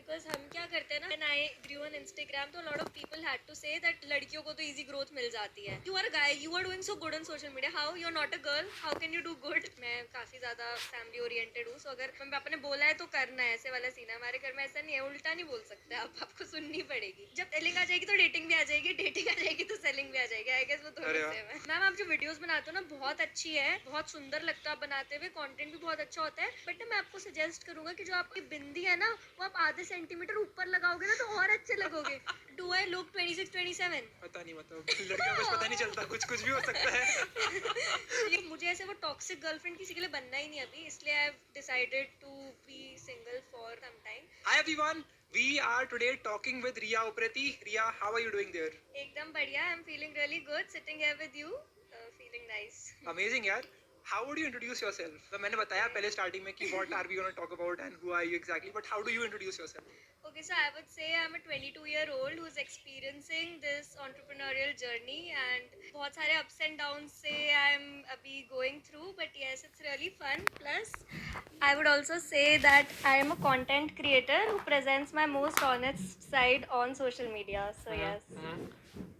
Because हम क्या करते हैं ना, when I grew on Instagram तो lot of people had to say that लड़कियों को तो इजी ग्रोथ मिल जाती है. You are guy, you are doing so good on social media, how you are not a girl, how can you do good. मैं काफी ज्यादा family oriented हूँ, सो अगर पापा ने बोला है तो करना है, ऐसे वाला सीन है हमारे घर में. ऐसा नहीं है, उल्टा नहीं बोल सकते आप, आपको सुननी पड़ेगी. जब सेलिंग आ जाएगी तो डेटिंग भी आ जाएगी, डेटिंग आ जाएगी तो सेलिंग भी आ जाएगी. आई गेस वो दोनों सेम है. मैम आप जो वीडियोस बनाते हो ना बहुत अच्छी है, बहुत सुंदर लगता है बनाते हुए, कंटेंट भी बहुत अच्छा होता है. बट मैं आपको सजेस्ट करूंगा कि जो आपकी बिंदी है ना वो आप आधे सेंटीमीटर ऊपर लगाओगे ना तो और अच्छे लगोगे. Do I look 26 27? पता नहीं, मतलब लड़कियों को कुछ पता नहीं चलता, कुछ कुछ भी हो सकता है. मुझे ऐसे वो टॉक्सिक गर्लफ्रेंड किसी के लिए बनना ही नहीं अभी, इसलिए I have decided to be single for some time. Hi everyone, we are today talking with Riya Uprati. Riya, how are you doing there? एकदम बढ़िया. I am feeling really good sitting here with you, feeling nice. Amazing यार. How would you introduce yourself? तो मैंने बताया पहले starting में कि what are we going to talk about and who are you exactly, but how do you introduce yourself? Okay, so I would say I'm a 22-year-old who's experiencing this entrepreneurial journey and बहुत सारे ups and downs से I'm अभी going through, but yes, it's really fun. Plus, I would also say that I am a content creator who presents my most honest side on social media. So yes.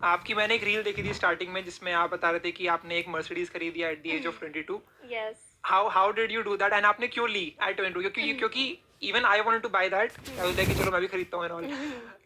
आपकी मैंने एक reel देखी थी starting में जिसमें आप बता रहे थे कि आपने एक मर्सिडीज खरीदी at the age of 22. Yes. How did you do that and आपने क्यों ली at 22? क्योंकि even I wanted to buy that. I was like कि चलो मैं भी खरीदता हूँ and all.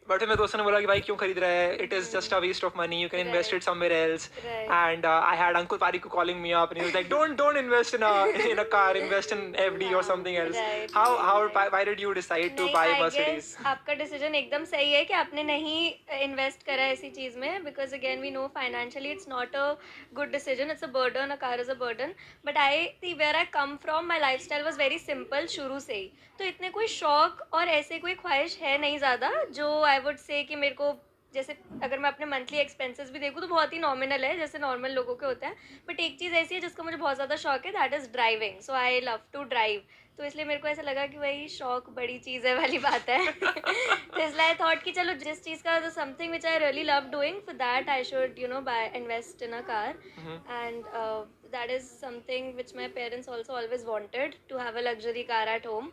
बट मेरे दोस्तों ने बोला कि भाई क्यों खरीद रहा है, it is just a waste of money, you can invest it somewhere else. And I had uncle पारिकू calling me up and he was like don't invest in a car, invest in FD और something else. How why did you decide to buy Mercedes? आपका decision एकदम सही है कि आपने नहीं invest करा ऐसी चीज में, because again we know financially it's not a good decision, it's a burden, a car is a burden. But I the where I come from, my lifestyle was very simple शुरू से ही, तो इतने कोई शौक और ऐसे कोई ख्वाहिश है नहीं ज़्यादा जो आई वुड से कि मेरे को, जैसे अगर मैं अपने मंथली एक्सपेंसेस भी देखूँ तो बहुत ही नॉमिनल है जैसे नॉर्मल लोगों के होते हैं. बट एक चीज़ ऐसी है जिसका मुझे बहुत ज़्यादा शौक है, that is driving. So I love to drive. तो इसलिए मेरे को ऐसा लगा कि वही शौक बड़ी चीज़ है वाली बात है. तो इसलिए आई थॉट कि चलो जिस चीज़ का something which I really love doing, for that I should buy invest in a car. And that is something which my parents also always wanted, to have a luxury car at home.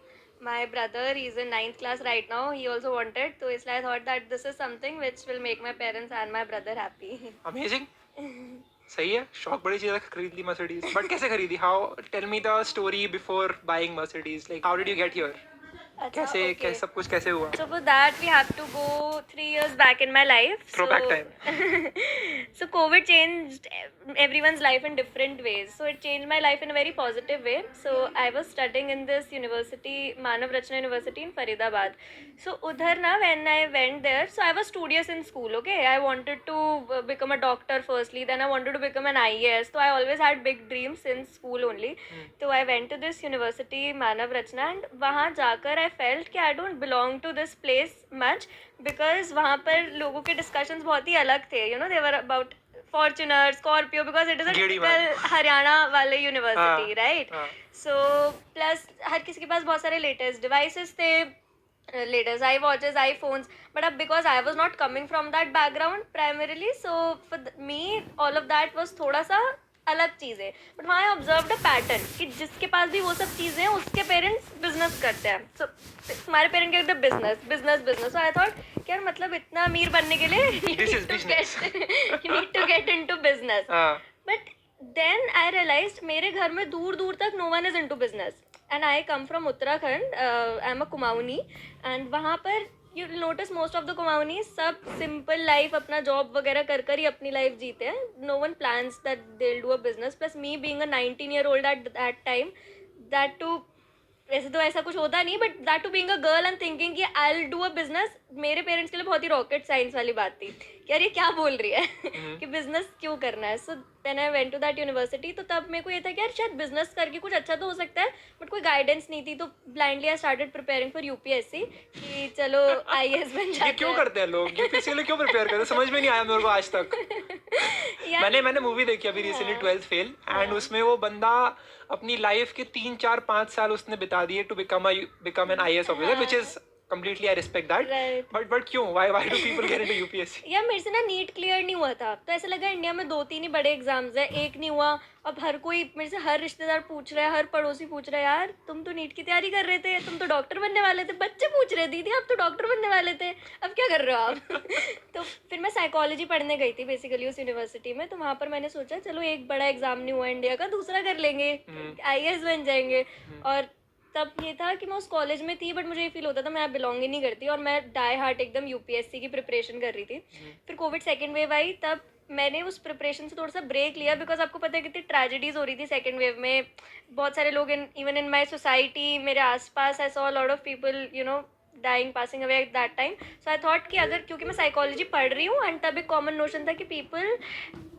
My brother, he's in 9th class right now, he also wanted, so इसलिए I thought that this is something which will make my parents and my brother happy. Amazing. सही है, शौक बड़ी चीज है, खरीद ली Mercedes. But कैसे खरीदी? How, tell me the story before buying Mercedes. Like how did you get here? कैसे okay. सब कुछ कैसे हुआ? So for that we have to go 3 years back in my life. Throwback time. So COVID changed everyone's life in different ways. So it changed my life in a very positive way. So I was studying in this university, Manav Rachna University in Faridabad. So udhar na, when I went there, so I was studious in school, okay? I wanted to become a doctor firstly, then I wanted to become an IAS. So I always had big dreams since school only. So I went to this university, Manav Rachna, and वहाँ जाकर I felt कि I don't belong to this place much, because वहाँ पर लोगों के discussions बहुत ही अलग थे. They were about Fortuner, Scorpio, because it is a typical Haryana वाले university, right? So plus हर किसी के पास बहुत सारे latest devices थे, latest iWatches, iPhones, but because I was not coming from that background primarily, so for me all of that was थोड़ा सा अलग चीज़ है. बट वहाँ आई ऑब्जर्व अ पैटर्न कि जिसके पास भी वो सब चीज़ें हैं उसके पेरेंट्स बिजनेस करते हैं. सो तुम्हारे पेरेंट के business business business. So I thought कि यार मतलब इतना अमीर बनने के लिए you need to get into business. But then I realised मेरे घर में दूर दूर तक no one is into business. And I come from Uttarakhand, I am a Kumaoni. And वहाँ पर you notice most of the Kumaoni सब सिंपल लाइफ, अपना जॉब वगैरह कर कर ही अपनी लाइफ जीते हैं. No one plans that they will do a business. Plus me being a 19-year-old at that time, that too, वैसे तो ऐसा कुछ होता नहीं, but that too being a girl and thinking कि I will do a business, मेरे parents के लिए बहुत ही रॉकेट साइंस वाली बात थी कि यार ये क्या बोल रही है कि बिजनेस क्यों करना है. So then I went to that university. तो तब मेरे को ये था कि यार शायद बिजनेस करके कुछ अच्छा तो हो सकता है, बट कोई गाइडेंस नहीं थी. तो blindly I started preparing for UPSC कि चलो आईएएस बन जाते हैं. ये क्यों करते हैं लोग? यूपीएससी के लिए क्यों प्रिपेयर करते हैं? समझ में नहीं आया मेरे को आज तक. मैंने मूवी देखी अभी रिसेंटली, 12th फेल, एंड उसमें वो बंदा अपनी लाइफ के 3 4 5 साल उसने बिता दिए to become an IAS officer, which is completely I respect that. Right. But क्यों? Why do people get into UPSC? यार मेरे से ना नीट क्लियर नहीं हुआ था, तो ऐसा लगा इंडिया में 2-3 ही बड़े एग्जाम्स है, एक नहीं हुआ। अब हर कोई मेरे से, हर रिश्तेदार पूछ रहा है, हर पड़ोसी पूछ रहा है, यार तुम तो नीट की तैयारी कर रहे थे, तुम तो डॉक्टर बनने वाले थे। बच्चे पूछ रहे, दीदी आप तो डॉक्टर बनने वाले थे, अब क्या कर रहे हो आप? तो फिर मैं साइकोलॉजी पढ़ने गई थी बेसिकली उस यूनिवर्सिटी में। तो वहाँ पर मैंने सोचा चलो एक बड़ा एग्जाम नहीं हुआ इंडिया का, दूसरा कर लेंगे, IAS बन जाएंगे। और तब ये था कि मैं उस कॉलेज में थी, बट मुझे ये फील होता था मैं बिलोंग ही नहीं करती, और मैं डाई हार्ट एकदम UPSC की प्रिपरेशन कर रही थी। फिर कोविड सेकेंड वेव आई, तब मैंने उस प्रिपरेशन से थोड़ा सा ब्रेक लिया, बिकॉज आपको पता है कितनी ट्रेजेडीज हो रही थी सेकेंड वेव में। बहुत सारे लोग इवन इन माई सोसाइटी, मेरे आसपास I saw lot of people dying, passing away at that time. So I thought कि अगर, क्योंकि मैं साइकोलॉजी पढ़ रही हूँ, एंड तब एक कॉमन नोशन था कि people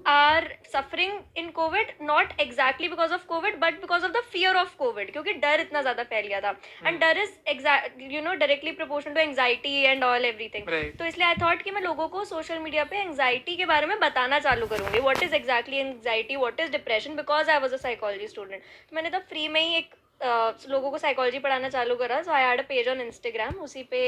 are suffering in COVID not exactly because of COVID, but because of the fear of COVID, क्योंकि डर इतना ज़्यादा फैल गया था। एंड डर is directly proportional to anxiety and all everything. तो इसलिए आई थॉट कि मैं लोगों को सोशल मीडिया पे एंग्जाइटी के बारे में बताना चालू करूँगी, what is exactly anxiety, what is depression, because I was a psychology student. तो मैंने तब फ्री में ही एक लोगों को साइकोलॉजी पढ़ाना चालू करा। So I had a page on Instagram, उसी पे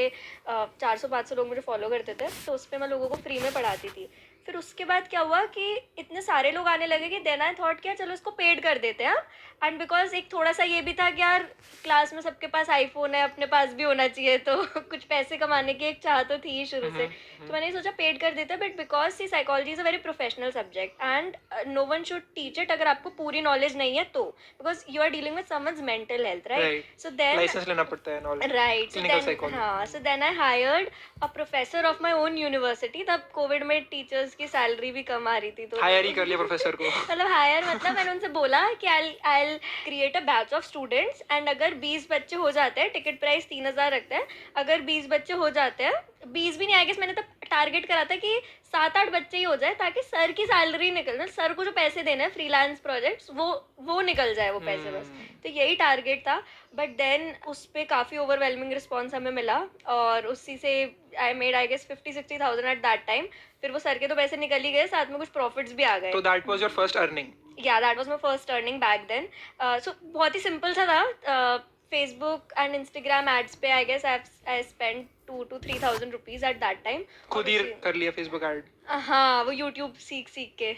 400-500 लोग मुझे फॉलो करते थे, तो उस पर मैं लोगों को फ्री में पढ़ाती थी। फिर उसके बाद क्या हुआ कि इतने सारे लोग आने लगे कि देन आई थॉट कि यार चलो इसको पेड कर देते हैं। एंड बिकॉज एक थोड़ा सा ये भी था कि यार क्लास में सबके पास आईफोन है, अपने पास भी होना चाहिए, तो कुछ पैसे कमाने की एक चाह तो थी ही शुरू से। तो मैंने सोचा पेड कर देते हैं, but because see psychology is a very professional subject and no one should teach it अगर आपको पूरी नॉलेज नहीं है तो, because you are dealing with someone's mental health, right? So then license लेना पड़ता है, नॉलेज, राइट। Clinical psychology. हाँ, so then I hired a professor of my own university. तब कोविड में टीचर्स की सैलरी भी कम आ रही थी, तो हायर ही कर लिया प्रोफेसर को। मतलब हायर, मतलब मैंने उनसे बोला कि I create a batch of students, and अगर 20 बच्चे हो जाते हैं, टिकट प्राइस 3000 रखते हैं, अगर 20 बच्चे हो जाते हैं, 20 भी नहीं आएगा, मैंने तब टारगेट करा था कि 7-8 बच्चे ही हो जाए, ताकि सर की सैलरी निकल जाए, सर को जो पैसे देने हैं फ्रीलांस प्रोजेक्ट्स, वो निकल जाए वो पैसे बस। तो यही टारगेट था। बट देन उस पर काफ़ी ओवरवेलमिंग रिस्पॉन्स हमें मिला, और उसी से I made I guess 50-60 thousand at that time. फिर वो सर के तो पैसे निकल ही गए, साथ में कुछ प्रॉफिट्स भी आ गए। तो that was your first earning? Yeah that was my first earning back then. So बहुत ही सिंपल सा था। फेसबुक एंड इंस्टाग्राम एड्स पे I guess I spend 2,000 to 3,000 rupees at that time. खुद ही कर लिया फेसबुक ऐड? हाँ, वो यूट्यूब सीख के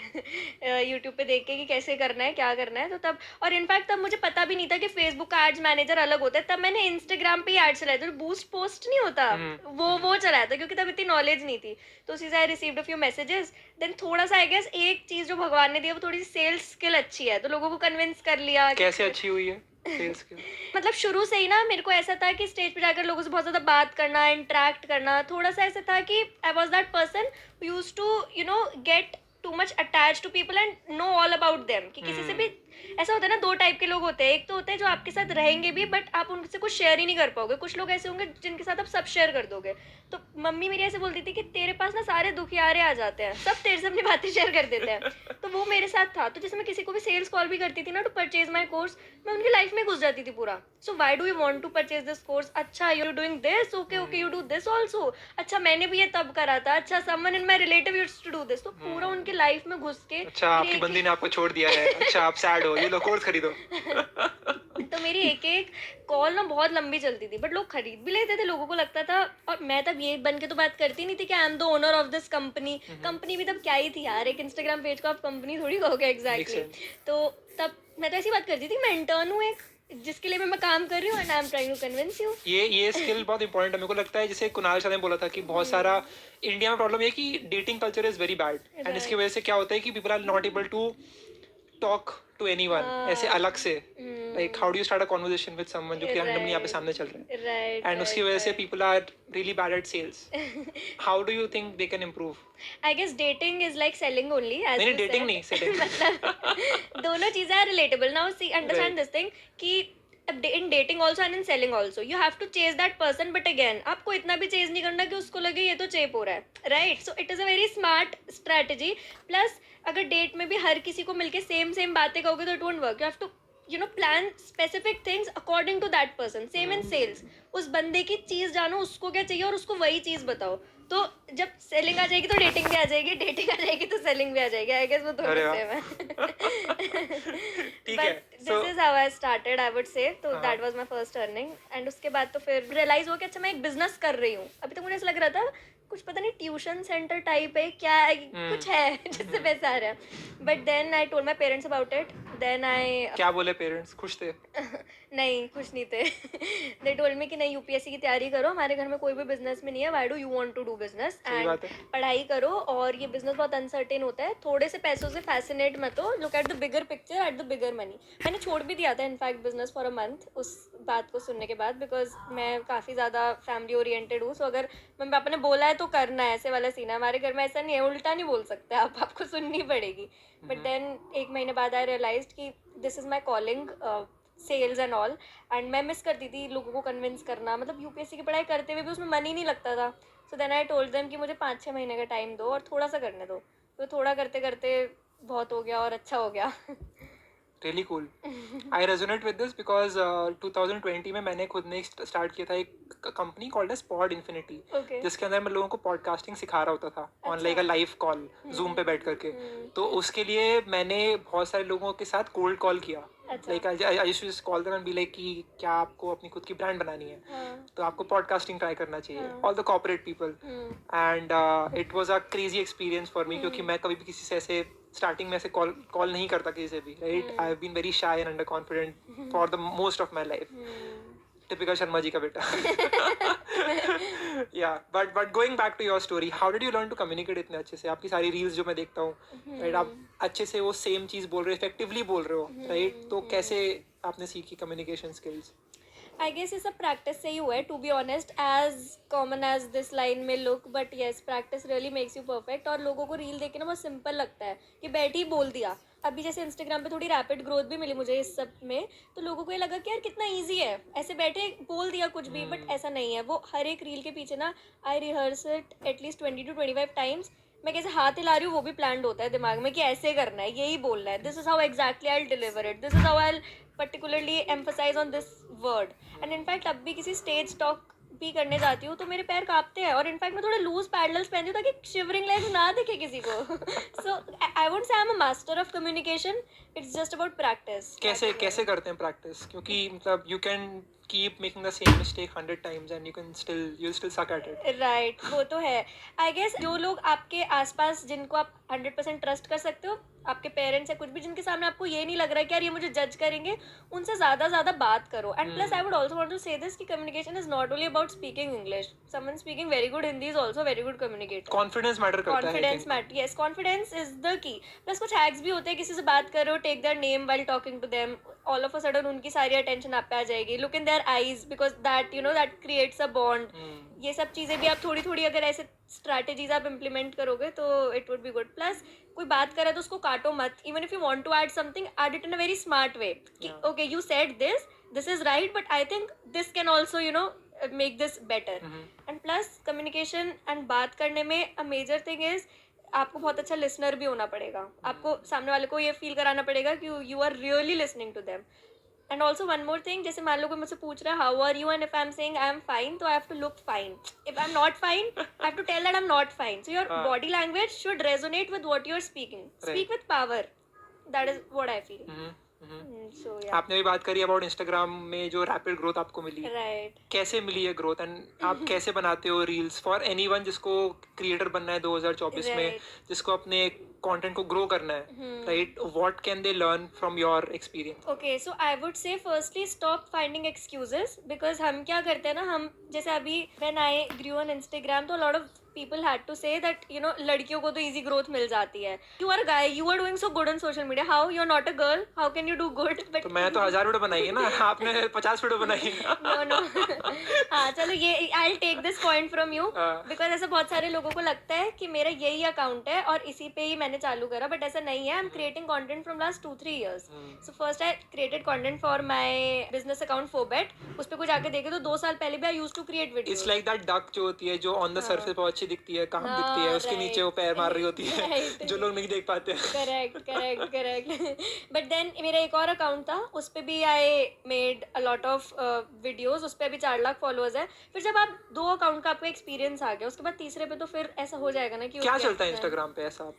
यूट्यूब पे देख के कि कैसे करना है, क्या करना है। तो तब, और इनफैक्ट तब मुझे पता भी नहीं था कि फेसबुक का एड्स मैनेजर अलग होता है। तब मैंने इंस्टाग्राम पे ही एड्स चलाए थे, बूस्ट पोस्ट नहीं होता, वो चलाया था, क्योंकि तब इतनी नॉलेज नहीं थी। तो उसी से I received a few messages. Then थोड़ा सा आई गेस एक चीज़ जो भगवान ने दिया, वो थोड़ी सी सेल्स स्किल अच्छी है, तो लोगों को कन्विंस कर लिया। कैसे अच्छी हुई है सेल्स स्किल? मतलब शुरू से ही ना मेरे को ऐसा था कि स्टेज पे जाकर लोगों से बहुत ज़्यादा बात करना, इंटरेक्ट करना, थोड़ा सा ऐसा था कि I was that person who used to get too much attach to people and know all about them. कि किसी से भी ऐसा होता है ना, दो टाइप के लोग होते हैं। एक तो होते हैं जो आपके साथ रहेंगे भी, बट आप उनसे कुछ शेयर ही नहीं कर पाओगे। कुछ लोग ऐसे होंगे जिनके साथ आप सब शेयर कर दोगे। तो मम्मी मेरी ऐसे बोलती थी कि तेरे पास ना सारे दुखियारे आ जाते हैं, सब तेरे से अपनी बातें शेयर कर देते हैं। तो वो मेरे साथ था। तो जैसे मैं किसी को भी सेल्स कॉल भी करती थी ना टू परचेज माई कोर्स, मैं उनकी लाइफ में घुस जाती थी पूरा। So why do you want to purchase this course? अच्छा, you doing this, okay okay, you do this also. अच्छा, मैंने भी ये तब करा था। अच्छा, someone in my relative used to do this. तो पूरा उनकी लाइफ में घुस के, अच्छा, आपकी बंदी ने आपको छोड़ दिया है, अच्छा आप सैड हो, ये लो कोर्स खरीदो। तो मेरी एक एक कॉल ना बहुत लंबी चलती थी, बट लोग खरीद भी लेते थे। लोगों को लगता था, और मैं तब ये बन के तो बात करती नहीं थी कि I am the owner of this company. Company भी तब क्या ही थी यार, एक इंस्टाग्राम पेज को आप कंपनी थोड़ी कहोगे एग्जैक्टली। तो तब मैं तो ऐसी बात करती थी, मैं इंटर्न हूँ एक, जिसके लिए मैं काम कर रही हूँ, and I am trying to convince you. ये स्किल बहुत इंपॉर्टेंट है। मेरे को लगता है जैसे कुणाल शाह ने बोला था कि बहुत सारा इंडिया में प्रॉब्लम है कि dating culture is very bad, and इसकी वजह से क्या होता है कि people are not able to talk to anyone ऐसे अलग से। Like how do you start a conversation with someone जो कि रैंडमली यहाँ पे सामने चल रहा है, राइट। एंड उसकी वजह से people are really bad at sales. How do you think they can improve? I guess dating is like selling only, as नहीं, डेटिंग नहीं, सेटिंग। मतलब दोनों चीजें are relatable. Now see, understand this thing कि in dating also and in selling also you have to chase that person, but again आपको इतना भी chase नहीं करना कि उसको लगे ये तो चेप हो रहा है, right? So it is a very smart strategy. Plus अगर डेट में भी हर किसी को मिलके सेम बातें कहोगे तो it won't work. Plan specific things according to that person. Same in sales. उस बंदे की चीज जानो, उसको क्या चाहिए और उसको वही चीज बताओ. तो जब सेलिंग आ जाएगी तो डेटिंग भी आ जाएगी, डेटिंग आ जाएगी तो सेलिंग भी आ जाएगी. आई गेस वो दोनों अरे वाह. सेम है. ठीक है. But this is how I started, I would से. तो हाँ. That was my first earning. And उसके बाद तो फिर रियलाइज हुआ कि अच्छा मैं एक बिजनेस कर रही हूँ. अभी तक मुझे ऐसा लग रहा था कुछ पता नहीं ट्यूशन सेंटर टाइप है क्या है, कुछ है जिससे पैसे आ रहे हैं. But then I told my parents about it. Then I क्या बोले पेरेंट्स? खुश थे? नहीं, कुछ नहीं थे. दे टोल्ड मी कि नहीं, यूपीएससी की तैयारी करो, हमारे घर में कोई भी बिजनेस में नहीं है, why do you want to do business, सही एंड बात है. पढ़ाई करो. और ये बिजनेस बहुत अनसर्टेन होता है, थोड़े से पैसों से फैसिनेट मत हो, look at the bigger picture, at the bigger money. मैंने छोड़ भी दिया था in fact business for a month उस बात को सुनने के बाद, बिकॉज मैं काफ़ी ज़्यादा फैमिली ओरिएंटेड हूँ. सो अगर मम्मी पापा ने बोला है तो करना है, ऐसे वाला सीन है. हमारे घर में ऐसा नहीं है, उल्टा नहीं बोल सकते आप, आपको सुननी पड़ेगी. बट देन एक महीने बाद आई रियलाइज कि this is my calling, sales and all. And मैं मिस करती थी लोगों को कन्विंस करना, मतलब यूपीएससी की पढ़ाई करते हुए भी उसमें मन ही नहीं लगता था. So then I told them कि मुझे 5-6 महीने का टाइम दो और थोड़ा सा करने दो. तो थोड़ा करते करते बहुत हो गया और अच्छा हो गया. Really cool. I resonate with this because 2020 में मैंने खुद ने स्टार्ट किया था एक company called edge pod infinity, Okay. जिसके अंदर मैं लोगों को पॉडकास्टिंग सिखा रहा होता था on like a live call, zoom पे बैठ करके. तो उसके लिए मैंने बहुत सारे लोगों के साथ कोल्ड कॉल किया. अच्छा. Like I used to just call them and be like कि क्या आपको अपनी खुद की ब्रांड बनानी है, हाँ. तो आपको पॉडकास्टिंग ट्राई करना चाहिए. हाँ. All the corporate people. And it was a crazy experience for me, क्योंकि मैं कभी भी किसी से ऐसे स्टार्टिंग में ऐसे कॉल नहीं करता किसी से भी, right. I have been very shy and under confident for the most of my life. Typical Sharma ji का बेटा. Yeah but going back to your story, how did you learn to communicate इतने अच्छे से? आपकी सारी रील्स जो मैं देखता हूँ, राइट, आप अच्छे से वो सेम चीज बोल रहे हो, इफेक्टिवली बोल रहे हो, राइट. तो कैसे आपने सीखी कम्युनिकेशन स्किल्स? आई गेस ये सब प्रैक्टिस से ही हुआ है, to be honest, as common as this line में look. But yes, practice really makes you perfect. और लोगों को रील देख के ना बहुत सिंपल लगता है कि बैठ ही बोल दिया. अभी जैसे इंस्टाग्राम पे थोड़ी रैपिड ग्रोथ भी मिली मुझे इस सब में, तो लोगों को ये लगा कि यार कितना ईजी है, ऐसे बैठे बोल दिया कुछ भी. बट ऐसा नहीं है. वो हर एक रील के पीछे ना I rehearse it at least 20 to 25 times. मैं कैसे हाथ हिला रही हूँ वो भी प्लान्ड होता है दिमाग में कि ऐसे करना है, यही बोलना है, this is how exactly I will deliver it, this is how I will particularly emphasise on this word. And in fact अब भी किसी स्टेज टॉक भी करने जाती हूँ तो मेरे पैर कांपते हैं. और इनफैक्ट मैं थोड़े लूज पैडल्स पहनती हूँ ताकि शिवरिंग लेग्स ना दिखे किसी को. सो आई वुड से आई am a master of communication. It's just about practice. कैसे कैसे करते हैं प्रैक्टिस? क्योंकि मतलब you can keep making the same mistake 100 times and you'll still suck at it. Right, वो तो है. आई गेस जो लोग आपके आसपास जिनको आप 100% ट्रस्ट कर सकते हो, आपके पेरेंट्स या कुछ भी, जिनके सामने आपको ये नहीं लग रहा है कि यार ये मुझे जज करेंगे, उनसे ज़्यादा बात करो. And plus I would also want to say this कि communication is not only about speaking English. Someone speaking very good Hindi is also very good communicator. Confidence matter करता है. Confidence matter, yes, confidence is the key. Plus कुछ hacks भी होते हैं, किसी से बात करो, take their name while talking to them, all of a sudden उनकी सारी अटेंशन आप पे आ जाएगी. Look in their eyes because that that creates a bond. ये सब चीज़ें भी आप थोड़ी थोड़ी अगर ऐसे स्ट्रैटेजीज आप इम्प्लीमेंट करोगे तो it would be good. Plus कोई बात करे तो उसको काटो मत. Even if you want to add something, add it in a very smart way कि okay you said this is right, but I think this can also make this better. And plus communication and बात करने में a major thing is आपको बहुत अच्छा listener भी होना पड़ेगा. आपको सामने वाले को ये फील कराना पड़ेगा कि you are really listening to them. And also one more thing, जैसे मान लो कोई मुझसे पूछ रहा है how are you, and if I am saying I am fine, तो I have to look fine. If I am not fine, I have to tell that I am not fine. So your body language should resonate with what you are speaking. Speak with power. That is what I feel. So yeah, आपने भी बात करी about Instagram में जो rapid growth आपको मिली. Right. कैसे मिली है growth and आप कैसे बनाते हो रील्स फॉर एनीवन जिसको क्रिएटर बनना है 2024 में, Right. जिसको अपने कंटेंट को ग्रो करना है, right? What can they learn from your experience? Okay, so I would say firstly stop finding excuses. Because हम क्या करते हैं ना, हम जैसे अभी when I grew on Instagram तो lot of people had to say that लड़कियों को तो easy growth मिल जाती है. You are a guy, you are doing so good on social media, how you're not a girl, how can you do good? But तो मैं तो 1000 video बनाई है ना, आपने 50 वीडियो बनाई है. no हाँ चलो, ये I'll take this point from you. हाँ. बिकॉज ऐसा बहुत सारे लोगों को लगता है कि मेरा यही अकाउंट है और इसी पे ही मैंने मैंने चालू करा, बट ऐसा नहीं है. I am creating content from last 2-3 years. So first I created content for my business account फोबेट. उस पे कुछ आके देखे तो 2 साल पहले भी I used to create videos. It's like that duck जो होती है जो ऑन द सरफेस बहुत अच्छी दिखती है, काम दिखती है, उसके नीचे वो पैर मार रही होती है जो लोग नहीं देख पाते. करेक्ट. बट देन मेरा एक और अकाउंट था, उस पे भी I made a lot of videos. उस पे अभी 4 लाख फॉलोअर्स है. फिर जब आप 2 अकाउंट का आपको एक्सपीरियंस आ गया, उसके बाद तीसरे पे तो फिर ऐसा हो जाएगा ना कि क्या okay, चलता है इंस्टाग्राम पे ऐसा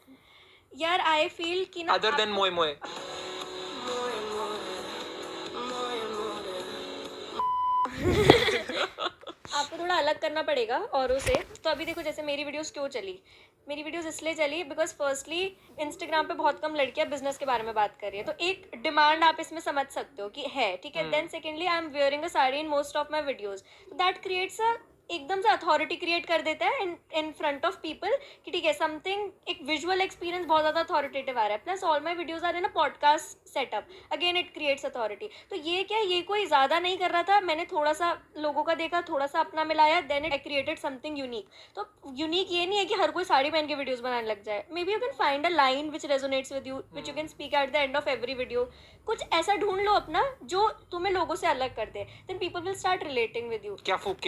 यार आई फील कि ना अदर देन मोए मोए? आपको थोड़ा अलग करना पड़ेगा औरों से. तो अभी देखो जैसे मेरी वीडियोस क्यों चली, मेरी वीडियोस इसलिए चली बिकॉज फर्स्टली इंस्टाग्राम पे बहुत कम लड़कियां बिजनेस के बारे में बात कर रही है, तो एक डिमांड आप इसमें समझ सकते हो कि है, ठीक है. Then secondly I am wearing a sari in most of my videos. That creates a एकदम से अथॉरिटी क्रिएट कर देता है इन फ्रंट ऑफ पीपल कि ठीक है समथिंग, एक विजुअल एक्सपीरियंस बहुत ज़्यादा अथॉरिटेटिव आ रहा है. Plus all my videos are in a podcast setup, again it creates authority. तो ये क्या, ये कोई ज़्यादा नहीं कर रहा था, मैंने थोड़ा सा लोगों का देखा, थोड़ा सा अपना मिलाया, then it created something unique. तो यूनिक ये नहीं है कि हर कोई साड़ी पहन के वीडियोज बनाने लग जाए. May be you can find a line which resonates with you, which you can speak at the end of every video. कुछ ऐसा ढूंढ लो अपना जो तुम्हें लोगों से अलग कर दे, then people will start relating with you. क्या फूक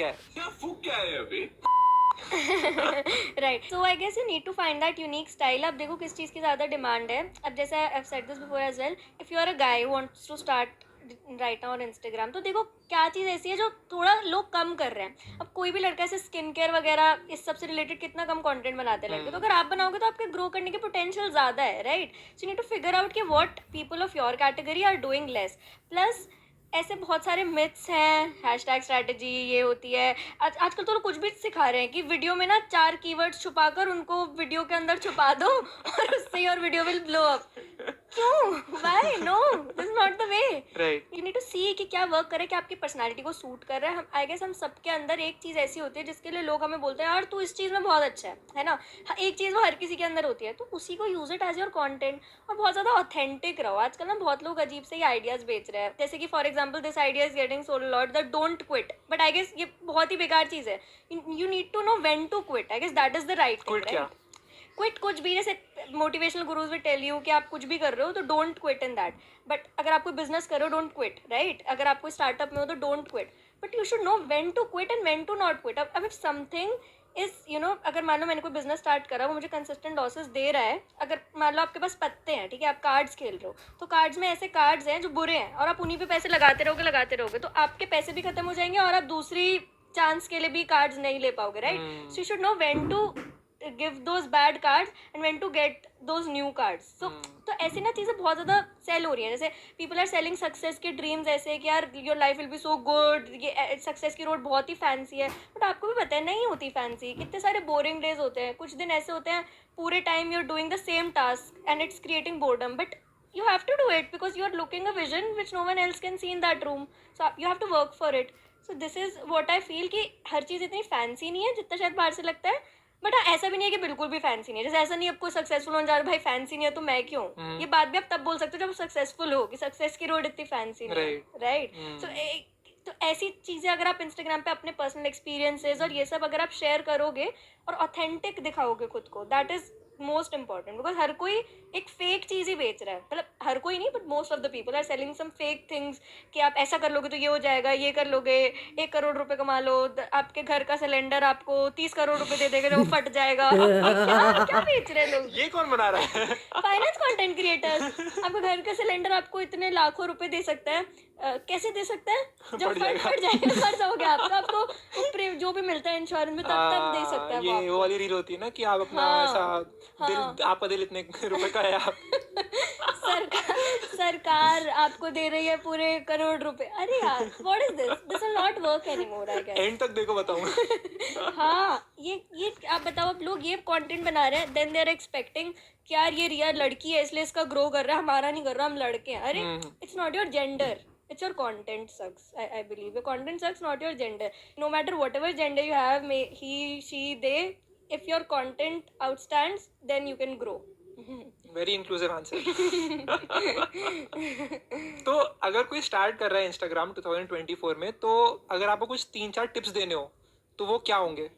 क्या है अभी? Right. So I guess you need to find that unique style. अब देखो किस चीज़ की ज़्यादा डिमांड है. अब जैसे I have said this before as well, if you are a guy who wants to start right now on Instagram, तो देखो क्या चीज़ ऐसी है जो थोड़ा लोग कम कर रहे हैं. अब कोई भी लड़का ऐसे स्किन केयर वगैरह इस सब से रिलेटेड कितना कम कंटेंट बनाते हैं लड़के, तो अगर आप बनाओगे तो आपके ग्रो करने के पोटेंशियल ज़्यादा है, right. So you need to figure out कि what people of your category are doing less. Plus ऐसे बहुत सारे मिथ्स हैं, हैशटैग स्ट्रैटेजी ये होती है. आजकल तो लोग कुछ भी सिखा रहे हैं कि वीडियो में ना 4 कीवर्ड्स छुपाकर उनको वीडियो के अंदर छुपा दो और उससे your video will blow up. क्यों? Why? No, this is not the way. Right. You need to see कि क्या वर्क करे, कि आपकी पर्सनालिटी को सूट कर रहा है. हम आई गेस हम सबके अंदर एक चीज़ ऐसी होती है जिसके लिए लोग हमें बोलते हैं यार तू इस चीज़ में बहुत अच्छा है ना. हाँ, एक चीज़ वो हर किसी के अंदर होती है, तो उसी को use it as your content. और बहुत ज़्यादा ऑथेंटिक रहो. आजकल ना बहुत लोग अजीब से ही आइडियाज़ बेच रहे हैं, जैसे कि for example this idea is getting sold lot, the don't quit. But I guess ये बहुत ही बेकार चीज़ है. You need to know when to quit. I guess that is the right thing. Quit क्या? क्विट कुछ भी, जैसे motivational gurus will tell you कि आप कुछ भी कर रहे हो तो don't quit in that. But अगर आप कोई बिजनेस कर रहे हो डोंट क्विट, राइट. अगर आप कोई स्टार्टअप में हो तो don't quit. But you should know when to quit and when to not quit. अब if something is you know, अगर मान लो मैंने कोई बिजनेस स्टार्ट करा, वो मुझे कंसिस्टेंट लॉसेस दे रहा है. अगर मान लो आपके पास पत्ते हैं, ठीक है, आप कार्ड्स खेल रहे हो, तो कार्ड्स में ऐसे कार्ड्स हैं जो बुरे हैं और आप उन्हीं पे पैसे लगाते रहोगे तो आपके पैसे भी खत्म हो जाएंगे और आप दूसरी चांस के लिए भी कार्ड्स नहीं ले पाओगे, right. So you should know when to give those bad cards and when to get those new cards. तो ऐसी ना चीज़ें बहुत ज़्यादा सेल हो रही हैं. जैसे पीपल आर सेलिंग सक्सेस के ड्रीम्स ऐसे कि यार your life will be so good, ये सक्सेस की रोड बहुत ही फैंसी है. बट आपको भी पता है नहीं होती फैंसी. कितने सारे बोरिंग डेज होते हैं. कुछ दिन ऐसे होते हैं पूरे time you are doing the same task and it's creating boredom. But you have to do it because you are looking a vision which no one else can see in that room. So you have to work for it. So this is what I feel कि हर चीज़ इतनी fancy नहीं है जितना शायद बाहर से लगता है. बट हाँ, ऐसा भी नहीं है कि बिल्कुल भी फैंसी नहीं है. जैसे ऐसा नहीं है आपको सक्सेसफुल होने जा रहा भाई फैंसी नहीं है तो मैं क्यों. ये बात भी आप तब बोल सकते हो जब सक्सेसफुल हो कि सक्सेस की रोड इतनी फैंसी नहीं है, राइट. तो ऐसी चीज़ें अगर आप इंस्टाग्राम पे अपने पर्सनल एक्सपीरियंसेस और ये सब अगर आप शेयर करोगे और ऑथेंटिक दिखाओगे खुद को, that is most important. Because हर कोई एक फेक चीज़ ही बेच रहा है. मतलब हर कोई नहीं, but most of the people are selling some fake things कि आप ऐसा कर लोगे तो ये हो जाएगा, ये कर लोगे 1 करोड़ रुपए कमा लो, आपके घर का सिलेंडर आपको 30 करोड़ रुपए दे देगा जब वो फट जाएगा. क्या क्या बेच रहे हैं लोग? ये कौन बना रहा है? Finance content creators. आपके घर का सिलेंडर आपको इतने लाखों रुपए दे सकता है. कैसे दे सकता है? जब फट जाएगा, मर जाओगे आपको जो भी मिलता है इंश्योरेंस में तब दे सकता है वो. ये वो वाली रील होती है ना कि आप अपना ऐसा दिल, आपका दिल इतने रुपए का है आप. सरकार आपको दे रही है पूरे करोड़ रुपए. अरे यार what is this will not work anymore I guess. End तक देखो बताऊं. हाँ, ये आप बताओ, अब लोग ये कंटेंट बना रहे हैं, देन दे आर एक्सपेक्टिंग कि यार ये रिया लड़की है इसलिए इसका ग्रो कर रहा है, हमारा नहीं कर रहा, हम लड़के हैं. अरे it's not your gender, it's your content sucks. I believe your content sucks, not your gender. No matter whatever gender you have, may he, she, they, if your content outstands, then you can grow. Very inclusive answer. तो अगर कोई start कर रहा है Instagram 2024 में, तो अगर आपको कुछ 3-4 टिप्स देने हो तो वो क्या होंगे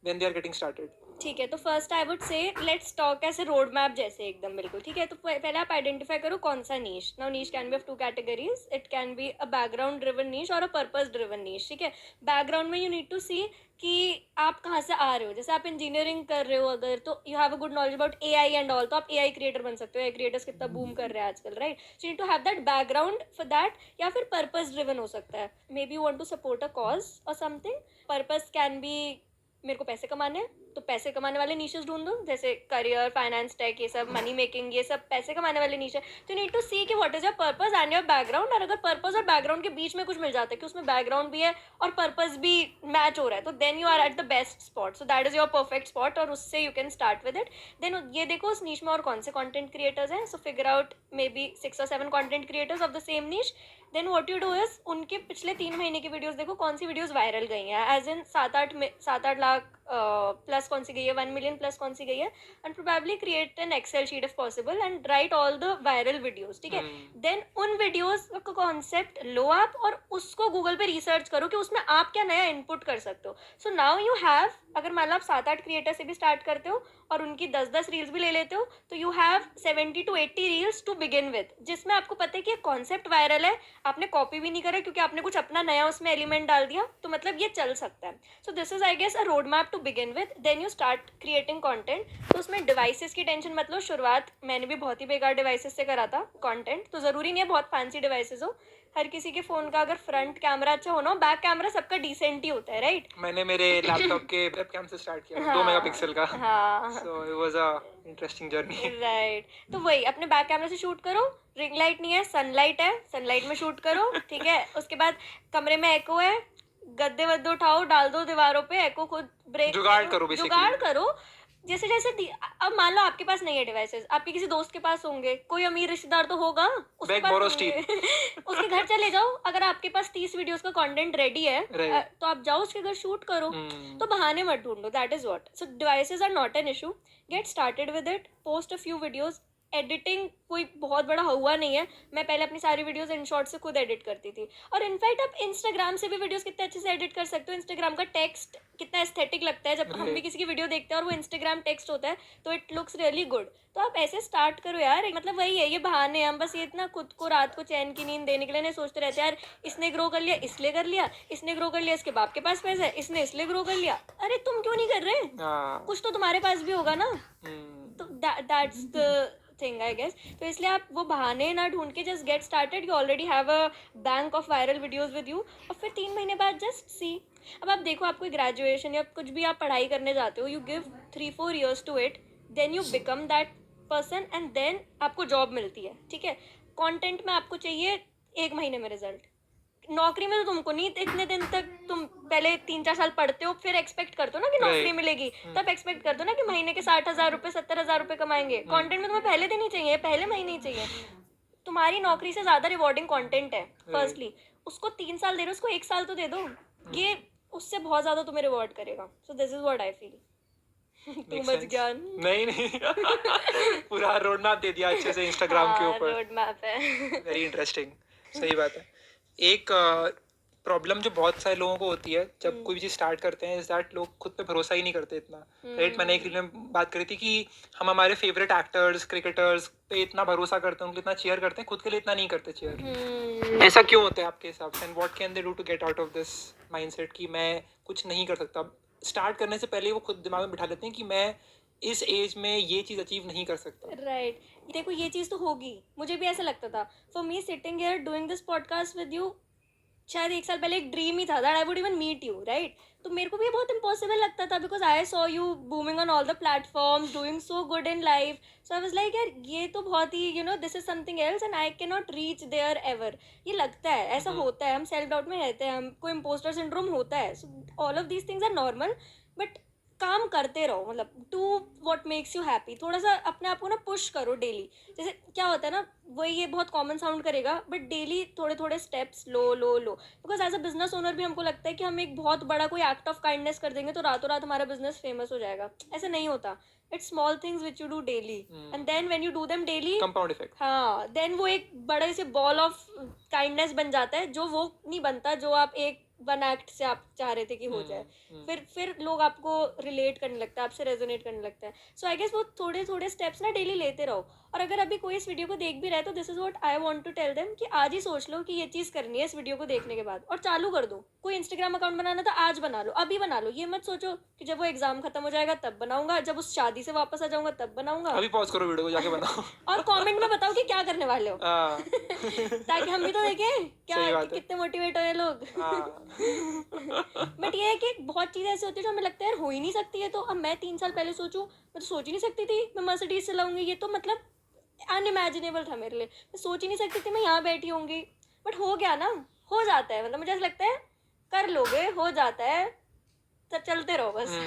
when they are getting started? ठीक है, तो फर्स्ट आई वुड से लेट्स टॉक ऐसे रोड मैप जैसे एकदम बिल्कुल, ठीक है। तो पहले आप आइडेंटिफाई करो कौन सा niche. Now niche can be of 2 categories, it can be a background driven niche और अ पर्पस ड्रिवन नीश, ठीक है। बैकग्राउंड में यू नीड टू सी कि आप कहाँ से आ रहे हो। जैसे आप इंजीनियरिंग कर रहे हो अगर, तो you have a good knowledge about AI and all, तो आप एआई क्रिएटर बन सकते हो। एआई क्रिएटर्स कितना बूम कर रहे हैं आजकल, right. So you need to have that background for that. या फिर पर्पस ड्रिवन हो सकता है, maybe you want to support a cause और समथिंग। पर्पस कैन बी मेरे को पैसे कमाने हैं, तो पैसे कमाने वाले नीशेस ढूंढ दो, जैसे करियर, फाइनेंस, टेक, ये सब मनी मेकिंग, ये सब पैसे कमाने वाले नीचे। तो नीड टू सी कि what is your purpose and your background. और अगर पर्पस और बैकग्राउंड के बीच में कुछ मिल जाता है कि उसमें बैकग्राउंड भी है और पर्पस भी मैच हो रहा है, तो then you are at the best spot. So that is your perfect spot और उससे you can start with it. Then ये देखो उस नीश में और कौन से कॉन्टेंट क्रिएटर्स हैं। So figure out maybe 6 or 7 content creators of the same niche. Then what you do is उनके पिछले 3 महीने की वीडियोस देखो, कौन सी वीडियोस वायरल गई हैं, एज इन 7-8 लाख प्लस कौन सी गई है, 1 million प्लस कौन सी गई है। And probably create an Excel sheet if possible and write all the viral videos, ठीक है। देन उन वीडियोस का कॉन्सेप्ट लो आप और उसको गूगल पे रिसर्च करो कि उसमें आप क्या नया इनपुट कर सकते हो। सो नाउ यू हैव, अगर मान लो आप 7-8 क्रिएटर से भी स्टार्ट करते हो और उनकी 10-10 रील्स भी ले लेते हो, तो you have 70 to 80 reels to begin with, जिसमें आपको पता है कि कॉन्सेप्ट वायरल है, आपने कॉपी भी नहीं करा क्योंकि आपने कुछ अपना नया उसमें एलिमेंट डाल दिया, तो मतलब ये चल सकता है। So this is I guess a road map to begin with. Then you start creating content. तो उसमें डिवाइसेस की टेंशन मत लो, शुरुआत मैंने भी बहुत ही बेकार डिवाइसेस से करा था कंटेंट, तो ज़रूरी नहीं है बहुत फैंसी डिवाइसेस हो। हर किसी के फ़ोन का अगर फ्रंट कैमरा अच्छा हो ना, बैक कैमरा सबका डिसेंट ही होता है, राइट। मैंने मेरे लैपटॉप के वेबकैम से स्टार्ट किया, 2 हाँ मेगापिक्सल का। हाँ so it was a interesting journey. Right. तो वही अपने बैक कैमरा से शूट करो। रिंग लाइट नहीं है, सनलाइट है, सनलाइट में शूट करो, ठीक है। उसके बाद कमरे में एको है, गद्दे वद्दे उठाओ, डाल दो दीवारों पे, एको खुद ब्रेक जुगाड़ करो basically। जुगाड़ करो। जैसे जैसे अब मान लो आपके पास नहीं है डिवाइसेस, आपके किसी दोस्त के पास होंगे, कोई अमीर रिश्तेदार तो होगा, उसके Beg, पास borrow, होंगे। उसके घर चले जाओ, अगर आपके पास 30 वीडियोस का कंटेंट रेडी है, Right। तो आप जाओ उसके घर शूट करो। तो बहाने मत ढूंढो, that is what. So devices are not an issue, get started with it, post a few videos. Editing कोई बहुत बड़ा हुआ नहीं है, मैं पहले अपनी सारी वीडियोस इन शॉर्ट से खुद एडिट करती थी। और इनफैक्ट आप इंस्टाग्राम से भी वीडियोस कितने अच्छे से एडिट कर सकते हो। इंस्टाग्राम का टेक्स्ट कितना एस्थेटिक लगता है, जब हम भी किसी की वीडियो देखते हैं और वो इंस्टाग्राम टेक्स्ट होता है, तो इट लुक्स रियली गुड। तो आप ऐसे स्टार्ट करो यार, मतलब वही है, ये बहाने हैं। हम बस ये इतना खुद को रात को चैन की नींद देने के लिए नहीं सोचते रहते यार, इसने ग्रो कर लिया इसलिए कर लिया, इसने ग्रो कर लिया इसके बाप के पास पैसा है, इसने इसलिए ग्रो कर लिया। अरे तुम क्यों नहीं कर रहे? कुछ तो तुम्हारे पास भी होगा ना। तो that's the thing I guess. तो इसलिए आप वो बहाने ना ढूंढ के just get started. You already have a bank of viral videos with you, और फिर 3 महीने बाद जस्ट सी। अब आप देखो, आप कोई ग्रेजुएशन या कुछ भी आप पढ़ाई करने जाते हो, you give 3-4 years to it, then you become that person and then आपको जॉब मिलती है, ठीक है। कंटेंट में आपको चाहिए 1 महीने में रिजल्ट। नौकरी में तो तुमको नहीं, इतने दिन तक तुम पहले 3-4 साल पढ़ते हो, फिर एक्सपेक्ट करते हो ना कि नौकरी Right। मिलेगी, तब एक्सपेक्ट करते हो ना कि महीने के 60,000 रुपए 70,000 रुपए कमाएंगे। कंटेंट में तुम्हें पहले दिन ही चाहिए, पहले महीने ही चाहिए। तुम्हारी नौकरी से ज्यादा रिवॉर्डिंग कंटेंट है फर्स्टली। उसको 3 साल दे रहे हो, उसको 1 साल तो दे दो, ये उससे बहुत ज्यादा तुम्हें रिवॉर्ड करेगा। So this is what I feel. To Makes much sense। ज्ञान। नहीं पूरा रोड मैप दे दिया अच्छे से इंस्टाग्राम के ऊपर। रोड मैप है। Very interesting. सही बात है। एक प्रॉब्लम जो बहुत सारे लोगों को होती है जब कोई भी चीज़ स्टार्ट करते हैं, इज दैट लोग खुद पे भरोसा ही नहीं करते इतना, राइट। मैंने एक रील में बात करी थी कि हम हमारे फेवरेट एक्टर्स, क्रिकेटर्स पे इतना भरोसा करते हैं, उनको इतना चीयर करते हैं, खुद के लिए इतना नहीं करते चीयर। ऐसा क्यों होता है आपके हिसाब से, and what can they do to get out of this mindset कि मैं कुछ नहीं कर सकता? स्टार्ट करने से पहले वो खुद दिमाग में बिठा लेते हैं कि मैं इस एज में ये चीज़ अचीव नहीं कर सकता। राइट। देखो ये चीज़ तो होगी, मुझे भी ऐसा लगता था। For me sitting here doing this podcast with you, शायद 1 साल पहले एक ड्रीम ही था that I would even meet you, right. तो मेरे को भी बहुत इम्पॉसिबल लगता था, because I saw you booming on all the platforms, doing so good in life. So I was like यार ये तो बहुत ही this is something else and I can not reach there ever. ये लगता है, ऐसा होता है, हम सेल्फ डाउट में रहते हैं, हमको इम्पोस्टर सिंड्रोम होता है। So all of these things are normal, but काम करते रहो, मतलब do what makes you happy. थोड़ा सा अपने आप को ना पुश करो डेली। जैसे क्या होता है ना, वही ये बहुत कॉमन साउंड करेगा, बट डेली थोड़े थोड़े स्टेप्स लो लो लो। Because as a business owner भी हमको लगता है कि हम एक बहुत बड़ा कोई एक्ट ऑफ काइंडनेस कर देंगे तो रातों रात हमारा बिजनेस फेमस हो जाएगा। ऐसा नहीं होता। It's small things which you do daily, and then when you do them daily, compound effect. हाँ, देन वो एक बड़े से बॉल ऑफ काइंडनेस बन जाता है, जो वो नहीं बनता जो आप एक वन एक्ट से आप चाह रहे थे कि हो जाए, फिर लोग आपको रिलेट करने लगता है, आपसे रेजोनेट करने लगता है. सो आई गेस वो थोड़े थोड़े स्टेप्स ना डेली लेते रहो. और अगर अभी कोई इस वीडियो को देख भी रहा है तो this is what I want to tell them कि आज ही सोच लो कि ये चीज़ करनी है इस वीडियो को देखने के बाद, और चालू कर दो. कोई इंस्टाग्राम अकाउंट बनाना था आज बना लो, अभी बना लो. ये मत सोचो कि जब वो एग्जाम खत्म हो जाएगा तब बनाऊंगा, जब उस शादी से वापस आ जाऊंगा तब बनाऊंगा. अभी पॉज करो वीडियो को, जाके बनाओ. और कमेंट में बताओ कि क्या करने वाले हो. हाँ. ताकि हम भी तो देखें क्या सही बात है. कितने मोटिवेट हो ये लोग. हाँ. बट ये है कि बहुत चीज़ें ऐसी होती है जो हमें लगता है यार हो ही नहीं सकती है. तो अब मैं 3 साल पहले सोचूं, मैं तो सोच ही नहीं सकती थी मैं मर्सिडीज चलाऊंगी. ये तो मतलब अनइमेजिनेबल था मेरे लिए. मैं सोच ही नहीं सकती थी मैं यहाँ बैठी होंगी. बट हो गया ना, हो जाता है. मतलब मुझे ऐसा लगता है कर लोगे, हो जाता है, तो चलते रहो बस.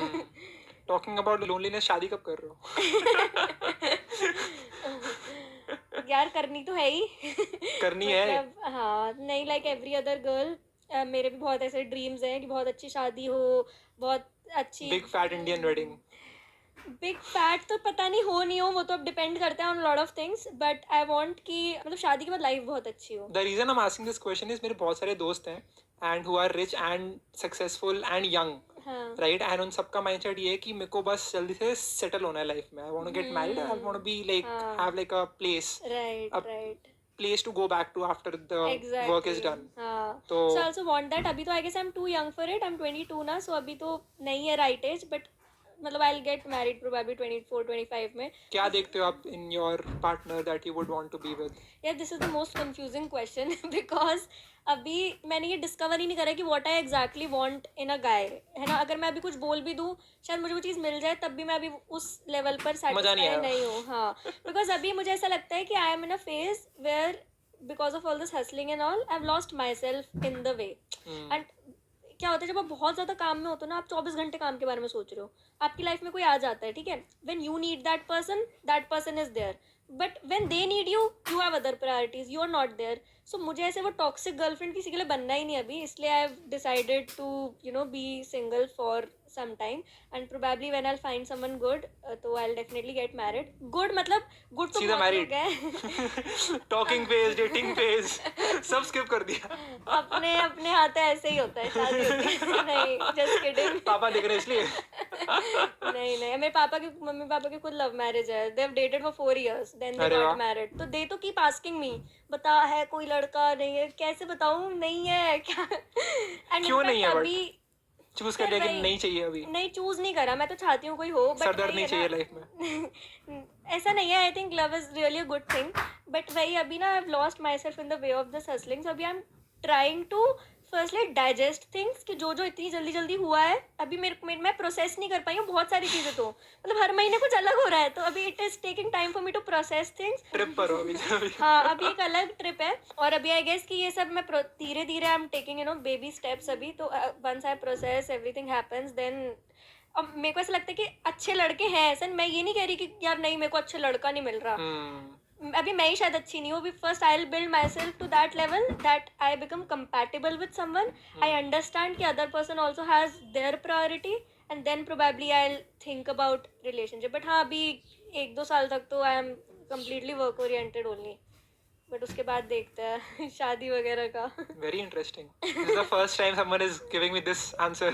टॉकिंग अबाउट लोनलीनेस, शादी कब कर रहे हो? यार करनी तो है ही. करनी है. मतलब हाँ, नहीं लाइक एवरी अदर गर्ल मेरे भी बहुत ऐसे ड्रीम्स हैं कि बहुत अच्छी शादी हो, बहुत अच्छी. Big fat Indian wedding. Big fat तो पता नहीं हो नहीं हो, वो तो अब डिपेंड करता है on lot of things. But I want कि मतलब शादी के बाद लाइफ बहुत अच्छी हो. The reason I am asking this question is मेरे बहुत सारे दोस्त हैं and who are rich and successful and young, हाँ राइट, एंड उन सबका माइंडसेट ये है कि मेरे को बस जल्दी से सेटल होना है लाइफ में. I want to get married, I want to be like have like a place, right अब right place to go back to after the work is done. हाँ. तो So I also want that. अभी तो I guess I'm too young for it. I'm 22 ना, so अभी तो नहीं है right age. But मतलब I'll get married probably 24-25 में. क्या देखते हो आप in your partner that you would want to be with? Yeah, this is the most confusing question because अभी मैंने ये डिस्कवर ही नहीं करा कि what I exactly want in a guy, है ना. अगर मैं अभी कुछ बोल भी दूँ, शायद मुझे वो चीज़ मिल जाए, तब भी मैं अभी उस लेवल पर मजा नहीं सेटिस्फाई आएगा. नहीं हूँ. हाँ, बिकॉज अभी मुझे ऐसा लगता है कि I am in a phase where because of all this hustling and all I have lost myself in the way. And क्या होता है जब आप बहुत ज़्यादा काम में होते हो ना, आप 24 घंटे काम के बारे में सोच रहे हो. आपकी लाइफ में कोई आ जाता है, ठीक है, when you need that person is there. But when they need you, you have other priorities, you are not there. So मुझे ऐसे वो टॉक्सिक गर्लफ्रेंड किसी के लिए बनना ही नहीं अभी. इसलिए I have decided to be single for some time, and probably when I'll find someone good, तो I'll definitely get married. Good मतलब good तो सीधा बहुत married. लोग हैं. Talking phase, dating phase, सब skip कर दिया. अपने अपने हाथ ऐसे ही होता है शादी होती है. नहीं, just kidding. पापा देख रहे हैं इसलिए. नहीं नहीं, मेरे पापा के मम्मी पापा के खुद लव मैरिज है. they have dated for 4 years then they अरे got वाह. married. तो they तो keep asking me, बता है कोई लड़का नहीं है. कैसे बताऊँ नहीं है क्या. And क्यों in नहीं fact है अभी चूज कर लिया कि नहीं चाहिए अभी. नहीं चूज नहीं करा. मैं तो चाहती हूँ कोई हो, बट सरदर्द नहीं चाहिए लाइफ में. ऐसा नहीं है. I think love is really a good thing. But वही अभी ना I have lost myself in the way of this hustling. So अभी I am trying to firstly digest things कि जो इतनी जल्दी जल्दी हुआ है अभी मैं प्रोसेस नहीं कर पाई हूँ बहुत सारी चीज़ें. तो मतलब हर महीने कुछ अलग हो रहा है, तो अभी it is taking time for me to process things. Trip पर हो अभी. हाँ, अभी एक अलग ट्रिप है. और अभी आई गेस कि ये सब मैं धीरे धीरे I am taking baby steps अभी. तो once I process everything happens then. अब मेरे को ऐसा लगता है कि अच्छे लड़के हैं ऐसा. मैं ये नहीं कह रही कि यार नहीं मेरे को अच्छा लड़का नहीं मिल रहा. अभी मैं ही शायद अच्छी नहीं हूँ. अभी first I will build myself to that level that I become compatible with someone. I understand कि other person also has their priority and then probably I will think about relationship. But हाँ, अभी 1-2 साल तक तो I am completely work oriented only. But उसके बाद देखते हैं शादी वगैरह का. Very interesting. This is the first time someone is giving me this answer.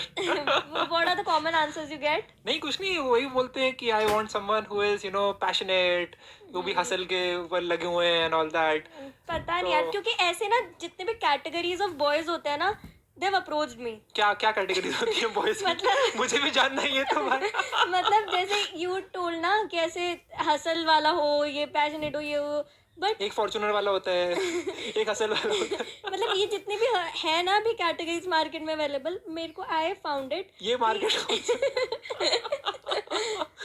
What are the common answers you get? नहीं कुछ नहीं, वही बोलते हैं कि I want someone who is passionate, वो भी हसल के ऊपर लगे हुए हैं and all that. पता नहीं यार, क्योंकि ऐसे ना जितने भी कैटेगरीज ऑफ बॉयज होते हैं ना, they have approached me. क्या क्या कैटेगरी होती है बॉयज मतलब मुझे भी जानना ही है तुम्हारा. मतलब जैसे you told ना कि ऐसे हसल वाला हो, ये पैशनेट हो, ये हो. बट एक फॉर्चूनर वाला होता है, एक हसल वाला होता है. मतलब ये जितने भी है ना अभी कैटेगरीज मार्केट में अवेलेबल, मेरे को आई फाउंड इट. ये मार्केट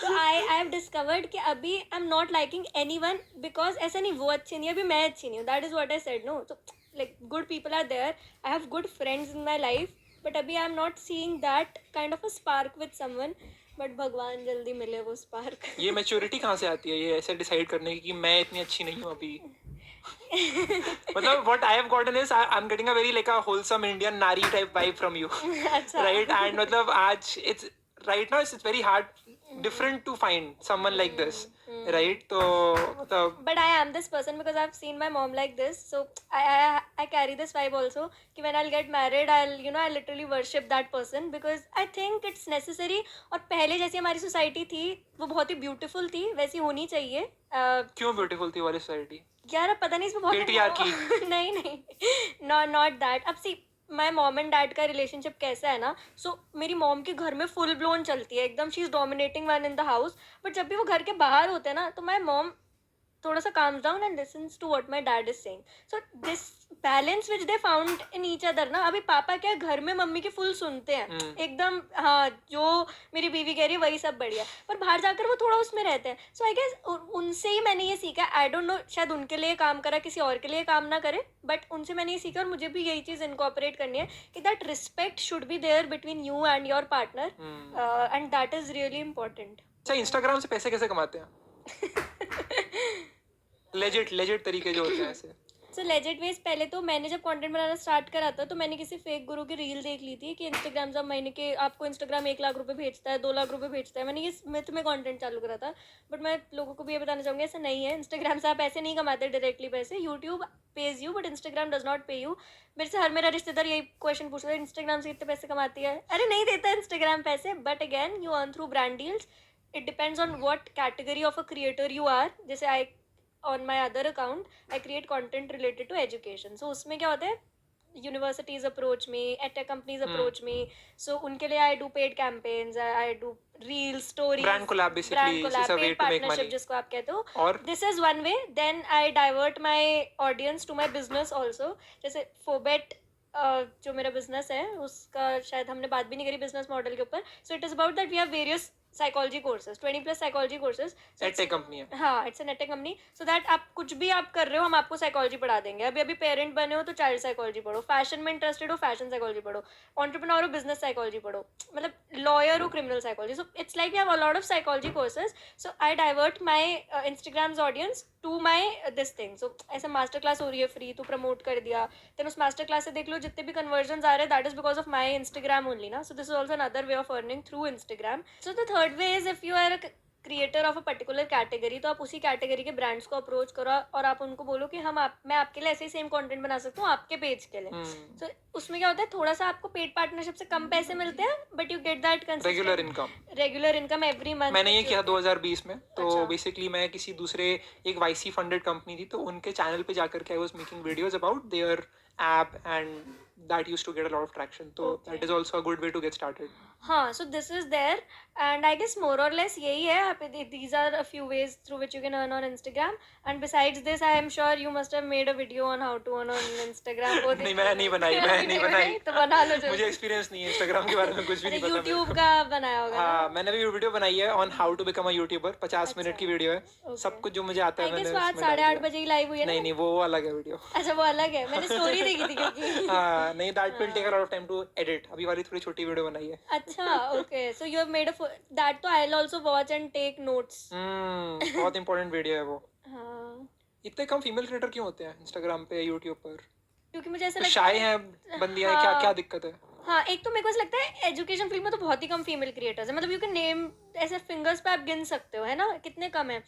तो आई हैव डिस्कवर्ड कि अभी I am not liking anyone because ऐसा नहीं वो अच्छी नहीं है, अभी मैं अच्छी नहीं हूँ. That is what I said. No, तो like good people are there. I have good friends in my life. But अभी I am not seeing that kind of a spark with someone. But भगवान जल्दी मिले वो spark. ये maturity कहाँ से आती है ये ऐसे डिसाइड करने की कि मैं इतनी अच्छी नहीं हूँ अभी. मतलब what I have gotten is I'm getting a very like a wholesome Indian nari type vibe from you. अच्छा. Right? And मतलब आज it's right now it's very hard, different to find someone like this, right? तो मतलब But I am this person because I've seen my mom like this. So I carry this vibe also. कि when I'll get married, I literally worship that person because I think it's necessary. और पहले जैसी हमारी society थी, वो बहुत ही beautiful थी, वैसी होनी चाहिए. क्यों beautiful थी वाली society? यार अब पता नहीं इसमें बहुत Patriarchy. नहीं not that. अब see my mom and dad का रिलेशनशिप कैसा है ना, सो मेरी मॉम के घर में फुल ब्लोन चलती है एकदम, she is dominating one in the house. But जब भी वो घर के बाहर होते हैं ना, तो माई मॉम थोड़ा सा calms down and listens to what my dad is saying. So this balance which they found in each other ना, अभी पापा क्या घर में मम्मी की फुल सुनते हैं एकदम, हाँ जो मेरी बीवी कह रही है वही सब बढ़िया, पर बाहर जाकर वो थोड़ा उसमें रहते हैं. सो आई गेस उनसे ही मैंने ये सीखा. आई डोंट नो शायद उनके लिए काम करा, किसी और के लिए काम ना करे, बट उनसे मैंने ये सीखा. और मुझे भी यही चीज़ इनकॉपरेट करनी है कि that respect should be there between you and your partner, and that is really important. अच्छा, इंस्टाग्राम से पैसे कैसे कमाते हैं? लेजिट तरीके जो होते हैं ऐसे. सो लेजिट वेज, पहले तो मैंने जब कंटेंट बनाना स्टार्ट करा था, तो मैंने किसी फेक गुरु की रील देख ली थी कि इंस्टाग्राम जब महीने के आपको इंस्टाग्राम 1 लाख रुपए भेजता है, 2 लाख रुपए भेजता है. मैंने ये मिथ में कंटेंट चालू करा था. बट मैं लोगों को भी ये बताना चाहूँगी, ऐसा नहीं है. इंस्टाग्राम से आप ऐसे नहीं कमाते डायरेक्टली पैसे. YouTube page you but Instagram does not पे यू. मेरे से मेरा रिश्तेदार यही क्वेश्चन पूछ रहा है, इंस्टाग्राम से कितने पैसे कमाती है? अरे नहीं देता इंस्टाग्राम पैसे, but again you earn through brand deals. It depends on what category of a creator you are. जैसे I on my other account I create content related to education. So उसमें क्या होता है, universities approach me, edtech companies approach me, so उनके लिए I do paid campaigns, I do reels, stories, brand collab basically, brand collab, paid partnership जिसको आप कहते हो. और this is one way. Then I divert my audience to my business also. जैसे Fobet जो मेरा business है, उसका शायद हमने बात भी नहीं करी business model के ऊपर. So it is about that we have various psychology courses, 20+ psychology courses. Edtech company है. हाँ, it's an edtech company. So that आप कुछ भी आप कर रहे हो, हम आपको साइकोलॉजी पढ़ा देंगे. अभी पेरेंट बने हो तो चाइल्ड साइकोलॉजी पढ़ो, फैशन में इंटरेस्टेड हो फैशन साइकोलॉजी पढ़ो, एंटरप्रेन्योर हो बिजनेस साइकोलॉजी पढ़ो, मतलब लॉयर हो criminal psychology. So it's like we have a lot of psychology courses. So I divert my Instagram's audience to my this thing. So ऐसे master class हो रही है free, तो प्रमोट कर दिया, देन उस मास्टर क्लास से देख लो जितने भी कन्वर्जन आ रहे हैं, that is because of my Instagram only ना. So this is also another way of earning through Instagram. So the third way is if you are a creator of a particular category, तो आप उसी category के brands को approach करो और आप उनको बोलो कि मैं आपके लिए ऐसे ही सेम कंटेंट बना सकता हूँ आपके पेज के लिए. So, उसमें क्या होता है, थोड़ा सा आपको पेड पार्टनरशिप से कम पैसे मिलते हैं, but you get that regular income every month. मैंने ये किया 2020 में. तो बेसिकली मैं किसी दूसरे एक वाईसी फंडेड कंपनी थी, तो उनके चैनल पे जाकर के I was making videos about their app and that used to get a lot of traction. So that is also a good way to get started. हाँ, so this is there, and I guess more or less यही है. These are a few ways through which you can earn on Instagram. And besides this, I am sure you must have made a video on how to earn on Instagram. नहीं, मैं नहीं बनाई. तो बना लो. मुझे experience नहीं है Instagram के बारे में, कुछ भी नहीं पता. YouTube का बनाया होगा. हाँ, मैंने भी वीडियो बनाई है on how to become a YouTuber. 50 minute की वीडियो है. सब कुछ जो मुझे आता है मैंने. 8:30 बजे ही लाइव हुई है. नहीं, वो अलग है वीडियो. अच्छा, वो अलग है. मैंने स्टोरी देखी थी क्योंकि. हाँ, नहीं, that will take a lot of time to edit. अभी वाली थोड़ी छोटी वीडियो बनाई है. अच्छा, okay. So you have made that, तो I'll also watch and take notes. बहुत इंपॉर्टेंट वीडियो है वो. हाँ. इतने कम फीमेल क्रिएटर क्यों होते हैं इंस्टाग्राम पे, यूट्यूब पर? क्योंकि मुझे ऐसा लगता है शाय हैं बंदियां. हाँ, क्या दिक्कत है? हाँ, एक तो मेरे को ऐसा लगता है एजुकेशन फील्ड में तो बहुत ही कम फीमेल क्रिएटर्स है. मतलब यू कैन नेम ऐसे फिंगर्स पे आप गिन सकते हो, है ना, कितने कम है.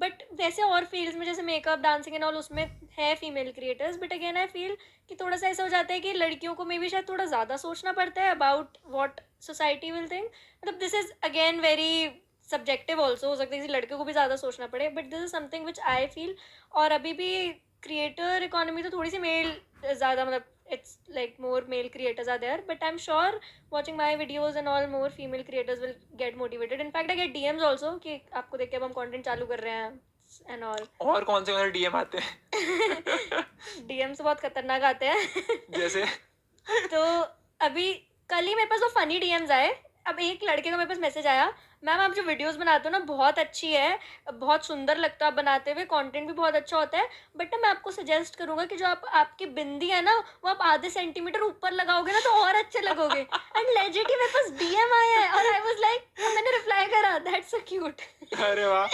बट वैसे और फील्ड्स में जैसे मेकअप, डांसिंग एंड ऑल, उसमें है female creators. But again I feel कि थोड़ा सा ऐसा हो जाता है कि लड़कियों को मे भी शायद थोड़ा ज़्यादा सोचना पड़ता है about what society will think. मतलब this is again very subjective also. हो सकता है किसी लड़के को भी ज़्यादा सोचना पड़े, but this is something which I feel. और अभी भी क्रिएटर इकोनॉमी तो थोड़ी सी मेल ज़्यादा, मतलब it's like more male creators are there, but I'm sure watching my videos and all, more female creators will get motivated. In fact I get DMs also कि आपको देख के अब हम content चालू कर रहे हैं and all. और कौन से DM आते हैं? DMs बहुत खतरनाक आते हैं. जैसे? तो अभी कल ही मेरे पास वो फनी DMs आए. अब एक लड़के का मेरे पास मैसेज आया, मैम आप जो वीडियोस बनाते हो ना बहुत अच्छी है, बहुत सुंदर लगता है आप बनाते हुए, कंटेंट भी बहुत अच्छा होता है, बट मैं आपको सजेस्ट करूंगा कि जो आपकी बिंदी है ना, वो आप आधे सेंटीमीटर ऊपर लगाओगे ना तो और अच्छे लगोगे. एंड लेजिटली मेरे पास DM आया है और आई वाज लाइक, मैंने रिप्लाई करा दैट्स सो क्यूट. अरे वाह.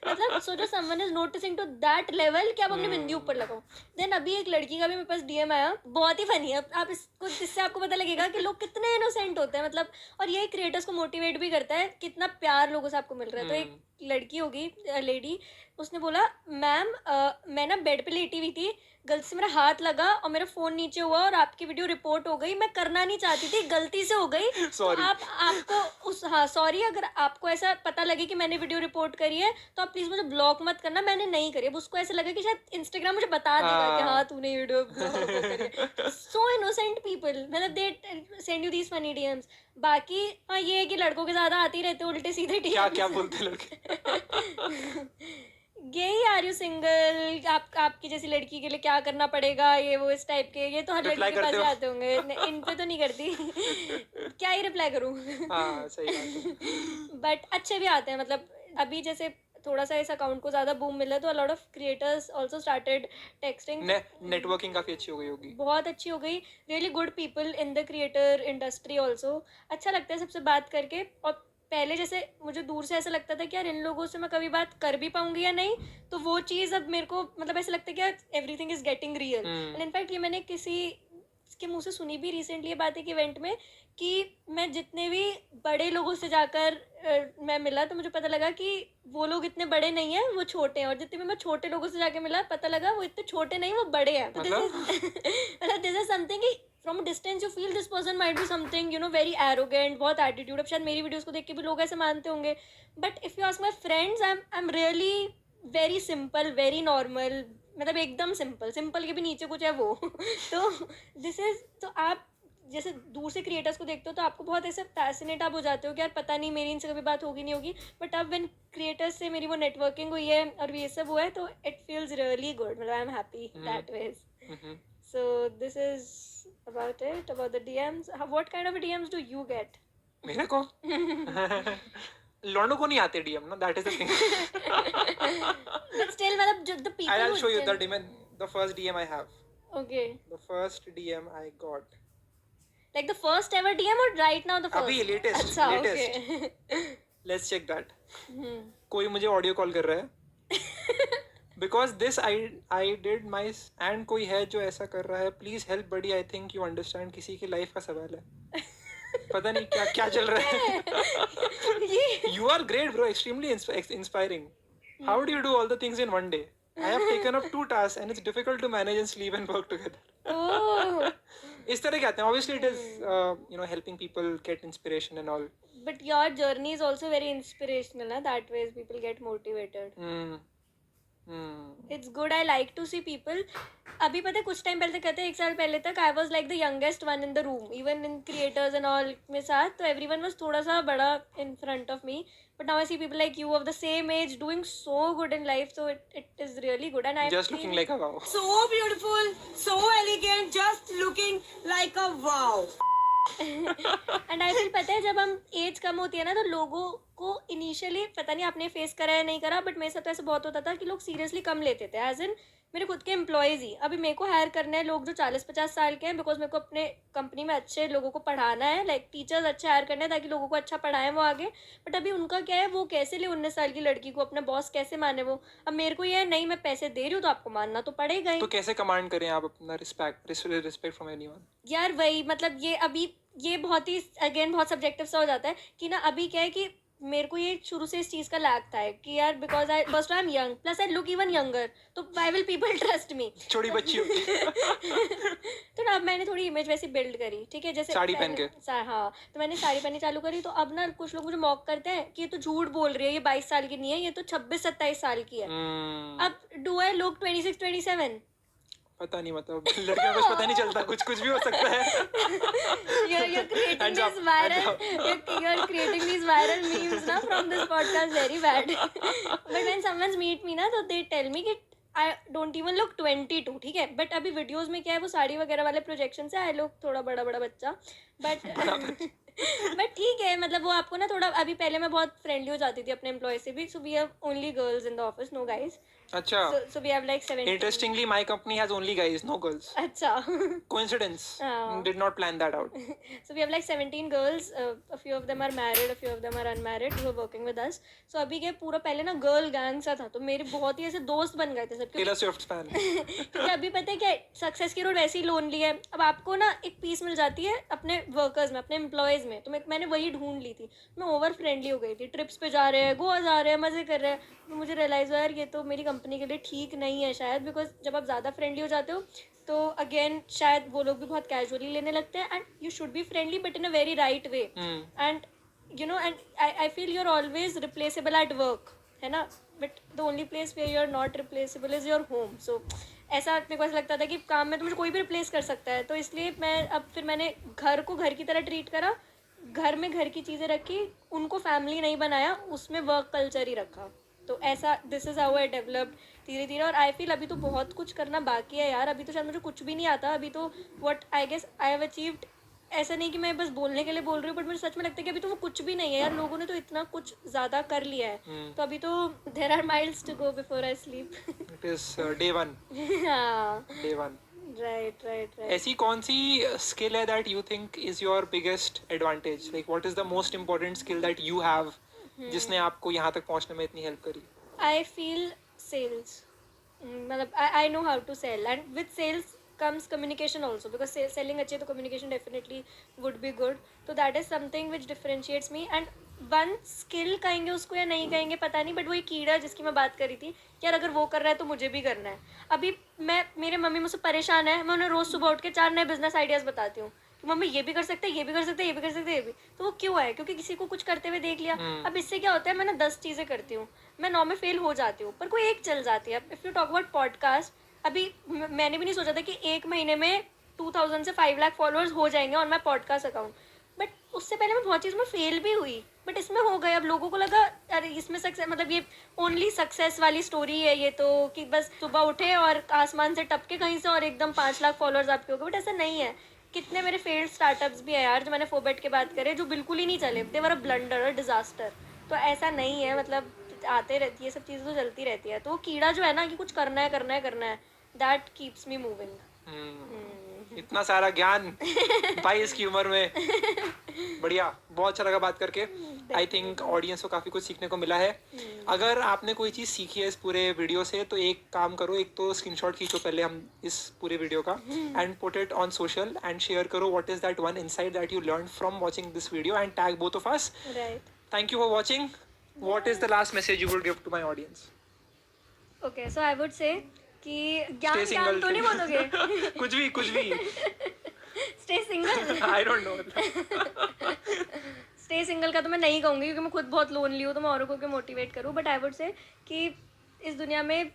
मतलब सोचो someone is noticing to that level कि आप अपनी बिंदी ऊपर लगाओ. देन अभी एक लड़की का भी मेरे पास डीएम आया, बहुत ही फनी है. आप इसको, इससे आपको पता लगेगा कि लोग कितने इनोसेंट होते हैं. मतलब और ये क्रिएटर्स को मोटिवेट भी करता है, कितना प्यार लोगों से आपको मिल रहा है. तो एक लड़की होगी, लेडी, उसने बोला मैम मैं ना बेड पे लेटी हुई थी, गलती से मेरा हाथ लगा और मेरा फोन नीचे हुआ और आपकी वीडियो रिपोर्ट हो गई. मैं करना नहीं चाहती थी, गलती से हो गई. तो Sorry. आपको उस, हाँ सॉरी, अगर आपको ऐसा पता लगे कि मैंने वीडियो रिपोर्ट करी है तो आप प्लीज मुझे ब्लॉक मत करना, मैंने नहीं करी. अब उसको ऐसा लगा कि शायद इंस्टाग्राम मुझे बता देगा कि हाँ तूने वीडियो करी है. सो इनोसेंट पीपल, मतलब they send you these funny DMs. बाकी हाँ ये है कि लड़कों के ज्यादा आते ही रहते हैं उल्टे सीधे क्या डीएम्स. क्या बोलते हैं लड़के? यही आर यू सिंगल, आपकी जैसी लड़की के लिए क्या करना पड़ेगा, ये वो इस टाइप के. ये तो हर Reply लड़की के पास करते हो? ही आते होंगे. इन पे तो नहीं करती. क्या ही रिप्लाई करूँ. हाँ सही बात है. बट अच्छे भी आते हैं. मतलब अभी जैसे थोड़ा सा इस अकाउंट को ज़्यादा बूम मिला तो अ lot of creators also started texting. Networking काफी अच्छी हो गई होगी. बहुत अच्छी हो गई. Really good people in the creator industry also. अच्छा लगता है सबसे बात करके. और पहले जैसे मुझे दूर से ऐसा लगता था कि यार इन लोगों से मैं कभी बात कर भी पाऊंगी या नहीं, तो वो चीज़ अब मेरे को मतलब ऐसा लगता है कि यार everything is getting real. And in fact ये मैंने किसी के मुंह से सुनी भी रिसेंटली ये बात एक इवेंट में कि मैं जितने भी बड़े लोगों से जाकर मैं मिला तो मुझे पता लगा कि वो लोग इतने बड़े नहीं हैं, वो छोटे हैं. और जितने भी मैं छोटे लोगों से जाके मिला पता लगा वो इतने छोटे नहीं, वो बड़े हैं. तो दिस इज समथिंग कि from distance you feel this person might be something you know very arrogant, बहुत एटीट्यूड. अब शायद मेरी वीडियोस को देख के भी लोग ऐसे मानते होंगे, but if you ask my friends I am really very simple, very normal. मतलब एकदम सिंपल, सिंपल के भी नीचे कुछ है वो. तो दिस इज, तो आप जैसे दूर से क्रिएटर्स को देखते हो तो आपको बहुत ऐसे फैसिनेट आप हो जाते हो कि यार पता नहीं मेरी इनसे कभी बात होगी नहीं होगी. बट अब व्हेन क्रिएटर्स से मेरी वो नेटवर्किंग हुई है और ये सब हुआ है तो इट फील्स रियली गुड. मतलब I am happy that ways. So this is about it, about the DMs. What kind of DMs do you get? मेरे को लौंडों को नहीं आते डीएम ना, that is the thing. But still, मतलब the people. I'll who show you the gen- DM, the first DM I have. Okay. The first DM I got. Like the first ever DM or right now the first? अभी latest, अच्छा, latest. okay. Let's check that. कोई मुझे audio call कर रहा है. Because this I did my and कोई है जो ऐसा कर रहा है. Please help buddy, I think you understand. किसी की लाइफ का सवाल है. पता नहीं क्या क्या चल रहा है. You are great bro, extremely inspiring. How do you do all the things in one day? I have taken up 2 tasks and it's difficult to manage and sleep and work together. Oh. इस तरह के आते हैं. Obviously it is you know helping people get inspiration and all. But your journey is also very inspirational, na? That way people get motivated. It's good. I like to see people. अभी पता है कुछ time पहले तक कहते हैं, 1 साल पहले तक I was like the youngest one in the room, even in creators and all में साथ. तो एवरी वन वॉज थोड़ा सा बड़ा in front of me. But now I see people like you of the same age doing so good in life. So it is really good. And I Just looking like a wow. So beautiful, so elegant, just looking like a wow. And I feel, पता है जब हम as कम होती है ना तो लोगों को इनिशियली, पता नहीं आपने फेस करा है नहीं करा, बट मेरे साथ तो ऐसा बहुत होता था कि लोग सीरियसली कम लेते थे. एज इन मेरे खुद के एम्प्लॉयज़ ही. अभी मेरे को हायर करना है लोग जो 40-50 साल के हैं, बिकॉज मेरे को अपने कंपनी में अच्छे लोगों को पढ़ाना है. लाइक टीचर्स अच्छे हायर करने हैं ताकि लोगों को अच्छा पढ़ाएं वो आगे. बट अभी उनका क्या है, वो कैसे ले 19 साल की लड़की को अपना बॉस कैसे माने वो. अब मेरे को ये है नहीं, मैं पैसे दे रही हूँ तो आपको मानना तो पड़ेगा ही. तो कैसे कमांड करें आप अपना रिस्पेक्ट फ्रॉम एनीवन? यार वही, मतलब ये अभी ये बहुत ही अगेन बहुत सब्जेक्टिव सा हो जाता है कि ना अभी क्या है कि मेरे को ये शुरू से इस चीज़ का लैक था कि यार because I first I am young plus I look even younger, तो why will people trust me. छोटी बच्ची होती है. तो ना अब मैंने थोड़ी इमेज वैसी बिल्ड करी, ठीक है, जैसे साड़ी पहन के. हाँ, तो मैंने साड़ी पहननी चालू करी. तो अब ना कुछ लोग मुझे मॉक करते हैं कि ये तो झूठ बोल रही है, ये 22 साल की नहीं है, ये तो 26-27 साल की है. अब डू आई लुक 26-27? पता नहीं, मतलब लड़कियों को कुछ पता नहीं चलता, कुछ भी हो सकता है. you're creating this viral you're creating these viral memes na from this podcast, very bad. But when someone meet me na तो they tell me कि I don't even look 22, ठीक है. बट अभी वीडियोस में क्या है, वो साड़ी वगैरह वाले प्रोजेक्शन से आई लुक थोड़ा बड़ा बच्चा. बट बट ठीक है, मतलब वो आपको ना थोड़ा, अभी पहले मैं बहुत फ्रेंडली हो जाती थी अपने एम्प्लॉय से भी, so we have only girls in the office, no guys. अच्छा. So we have like 17. Interestingly, my company has only guys, no girls. अच्छा. Coincidence. हाँ. Did not plan that out. So we have like 17 girls. A few of them are married, a few of them are unmarried who are working with us. So अभी क्या पूरा पहले ना girl gang सा था, तो मेरे बहुत ही ऐसे दोस्त बन गए थे सब. Taylor Swift fan. क्योंकि अभी पता है क्या, सक्सेस की रोड वैसे ही लोनली है. अब आपको ना एक पीस मिल जाती है अपने वर्कर्स में, अपने एम्प्लॉयज़ में, तो मैंने वही ढूंढ ली थी. मैं ओवर फ्रेंडली हो गई थी. ट्रिप्स पे जा रहे हैं, गोवा जा रहे हैं, मज़े कर रहे हैं. तो मुझे रियलाइज़ हुआ यार ये तो मेरी कंपनी के लिए ठीक नहीं है शायद, बिकॉज जब आप ज़्यादा फ्रेंडली हो जाते हो तो अगेन शायद वो लोग भी बहुत कैजुअली लेने लगते हैं. And you should be friendly but in a very right way. And you know, and I feel you are always replaceable at work, है ना, but the only place where you are not replaceable is your home. So ऐसा मेरे को ऐसा लगता था कि काम में तो मुझे कोई भी रिप्लेस कर सकता है, तो इसलिए मैंने घर को घर की तरह ट्रीट करा. घर में घर की चीज़ें रखी, उनको फैमिली नहीं बनाया, उसमें वर्क कल्चर ही रखा. तो ऐसा this is how I developed धीरे धीरे. और आई फील अभी तो बहुत कुछ करना बाकी है यार. अभी तो शायद मुझे कुछ भी नहीं आता. अभी तो what I guess I have achieved, ऐसा नहीं कि मैं बस बोलने के लिए बोल रही हूँ, बट मुझे सच में लगता है कि अभी तो वो कुछ भी नहीं है यार. लोगों ने तो इतना कुछ ज़्यादा कर लिया है. तो अभी तो there are miles to go before I sleep. It is day one. हाँ, Day one. Right right. ऐसी कौन सी skill है that you think is your biggest advantage? Like what is the most important skill that you have जिसने आपको यहाँ तक पहुँचने में इतनी हेल्प करी? I feel sales. मतलब I know how to sell, and with sales comes communication also, because selling अच्छे तो communication definitely would be good. So that is something which differentiates me. And one skill कहेंगे उसको या नहीं कहेंगे पता नहीं, बट वही कीड़ा जिसकी मैं बात कर रही थी कि यार अगर वो कर रहा है तो मुझे भी करना है. अभी मेरे मम्मी मुझसे परेशान है, मैं उन्हें रोज़ सुबह उठ के 4 नए बिजनेस आइडियाज़ बताती हूँ कि मम्मी ये भी कर सकते हैं, ये भी कर सकते हैं, ये भी कर सकते हैं, ये भी. तो वो क्यों है? क्योंकि किसी को कुछ करते हुए देख लिया. अब इससे क्या होता है, मैं ना 10 चीज़ें करती हूँ, मैं 9 में फेल हो जाती हूँ, पर कोई एक चल जाती है. If you talk about podcast, अभी मैंने भी नहीं सोचा था कि 1 महीने में 2000 से 5 लाख फॉलोअर्स हो जाएंगे on my podcast account. But उससे पहले मैं बहुत चीज़ में फेल भी हुई, बट इसमें हो गए. अब लोगों को लगा अरे इसमें सक्सेस, मतलब ये ओनली सक्सेस वाली स्टोरी है ये तो, कि बस सुबह उठे और आसमान से टपके कहीं से और एकदम 5 लाख फॉलोअर्स आपके हो गए. बट ऐसा नहीं है. कितने मेरे फेल्ड स्टार्टअप्स भी है यार, जो मैंने फोबेट के बात करे, जो बिल्कुल ही नहीं चले. दे वर अ ब्लंडर, अ डिजास्टर. तो ऐसा नहीं है, मतलब आते रहती है सब चीज़ें, तो चलती रहती है. तो वो कीड़ा जो है ना कि कुछ करना है करना है करना है, दैट कीप्स मी मूविंग. इतना सारा ज्ञान 22 की उम्र में. बढ़िया, बहुत अच्छा लगा बात करके. आई थिंक ऑडियंस को काफ़ी कुछ सीखने को मिला है. अगर आपने कोई चीज़ सीखी है इस पूरे वीडियो से, तो एक काम करो, एक तो स्क्रीनशॉट खींचो पहले हम इस पूरे वीडियो का, and put it on social and share करो what is that one insight that you learn from watching this video, and tag both of us. Right. Thank you for watching. What is the last message you would give to my audience? Okay, so I would say कि Stay ज्ञान single. तो नहीं बोलोगे. कुछ भी. Stay single. I don't know. Stay single का तो मैं नहीं कहूँगी, क्योंकि मैं खुद बहुत लोनली हूँ, तो मैं औरों को क्यों मोटिवेट करूँ. बट आई वुड से कि इस दुनिया में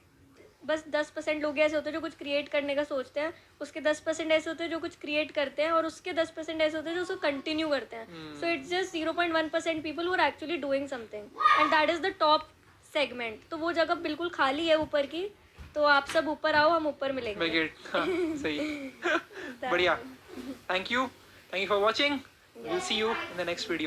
बस 10% लोग ऐसे होते हैं जो कुछ क्रिएट करने का सोचते हैं, उसके 10% ऐसे होते हैं जो कुछ क्रिएट करते हैं, और उसके 10% ऐसे होते हैं जो उसको कंटिन्यू करते हैं. So it's just 0.1% people who are actually doing something, and that is the top segment. तो वो जगह बिल्कुल खाली है ऊपर की, तो आप सब ऊपर आओ, हम ऊपर मिलेंगे. सही. बढ़िया. Thank you for watching. We'll see you in the next video.